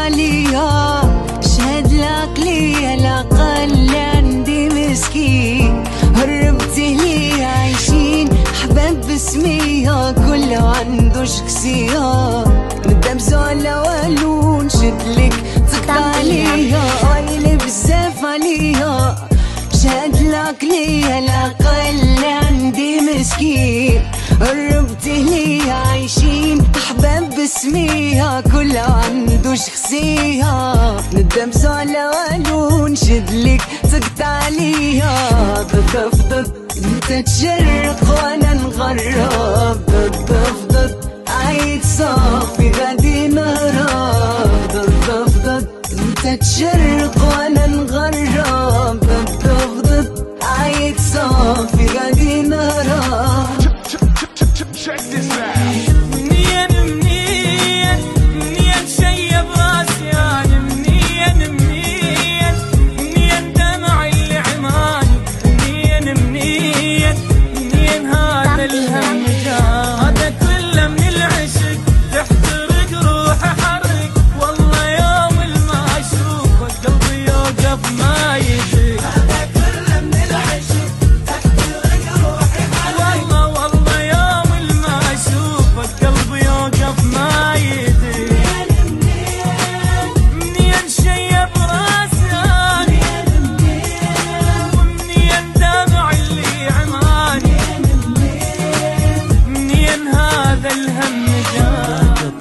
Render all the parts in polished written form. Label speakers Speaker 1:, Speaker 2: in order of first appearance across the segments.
Speaker 1: عليها، شهد لك لي الأقل عندي مسكين، هربتي لي عايشين أحباب باسميها، كله عنده شخصية ندم زعلة والو نشدلك تقطع عليها، ويلي بزاف عليها، شهد لك لي الأقل عندي مسكين، هربتي لي عايشين أحباب باسميها، كله عنده شخصية ندم زعلة والو نشدلك تقطع عليها، ضد ضد انت تشرق وانا نغرب، ضد ضد عيد صافي غادي نهرب، ضد ضد انت تشرق وانا نغرب، ضد ضد عيد صافي غادي نهرب.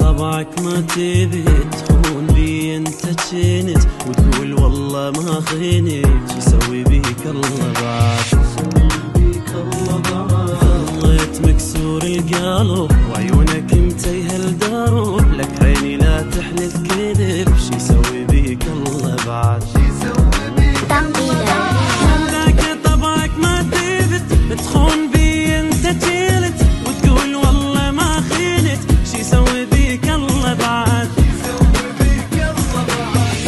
Speaker 2: طبعك ما تبي تخون بي انت جنت، وتقول والله ما خينت، شو يسوي بيك الله بعد، ظليت مكسور القلب وعيونك متيهة الدرب، لك عيني لا تحلف كذب، شو يسوي بيك الله بعد. طبعك ما تبي تخون بي انت جنت، وتقول والله ما خينت، شو يسوي بيك الله بعد،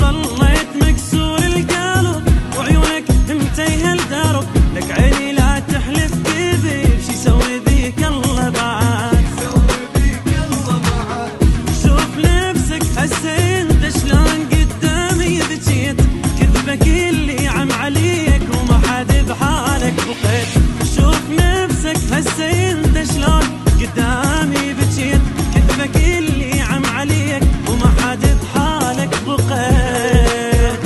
Speaker 2: ظليت مكسور القلب وعيونك متيهة الدرب، لك عيني لا تحلف كذب، شو يسوي بيك الله بعد. شوف نفسك هسه انت شلون قدامي بجيت، كذبك اللي عم عليك وما حد بحالك بقيت، شوف نفسك هسه انت شلون قدامي بجيت، كذبك اللي عم عليك وما حد بحالك بقيت.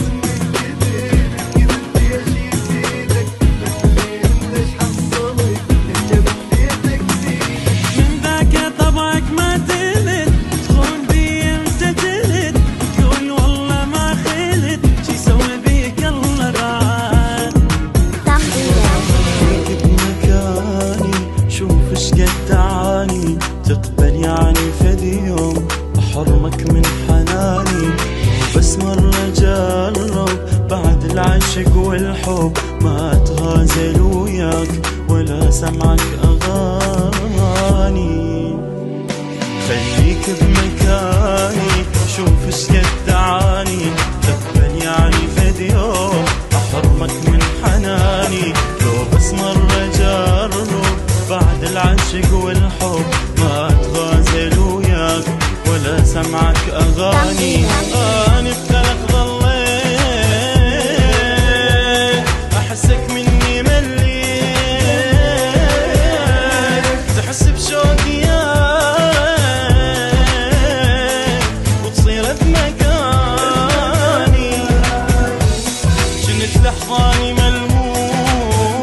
Speaker 2: من ذاك طبعك ما تلد، تخون بي انت تلد، تقول والله ما خلد، شو يسوي بيك الله بعد.
Speaker 3: فيك بمكاني شوف اش قد تعاني، تقبل يعني فدي يوم احرمك من حناني، بس مرة جرب بعد العشق والحب، ما اتغازل وياك ولا سمعك اغاني. خليك بمكاني شوف اش قد تعاني، تقبل يعني فدي يوم احرمك من حناني، لو بس مرة جرب بعد العشق والحب، ما اتغازل وياك ولا سمعك اغاني. انا بخلق ضليت احسك مني مليت، تحس بشوقي وتصير بمكاني، شنت لحظاني ملموس،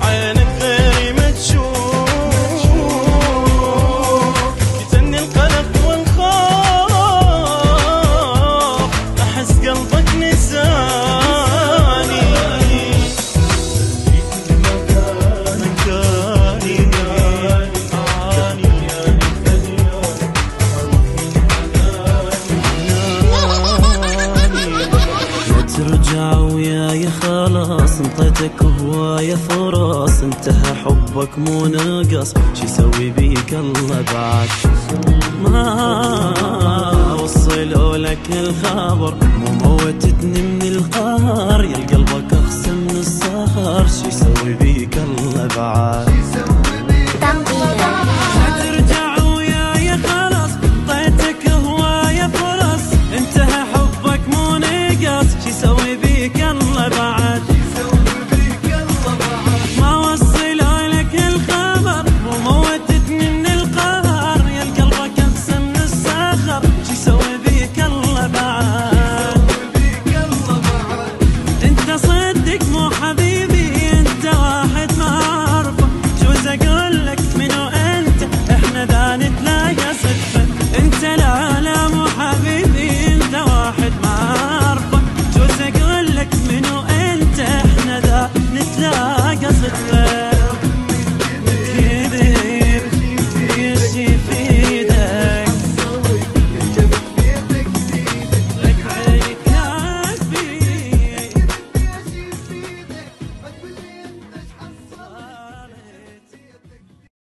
Speaker 3: عينك غيري ما تشوف، يتني القلق والخوف، احس قلبك نساني.
Speaker 2: ترجع وياي خلاص، انطيتك هواية فرص، انتهى حبك مو نقص، شو يسوي بيك الله بعد. ما وصلوا لك الخبر مو موتتني من القهر، يا قلبك اخصم من الصخر، شو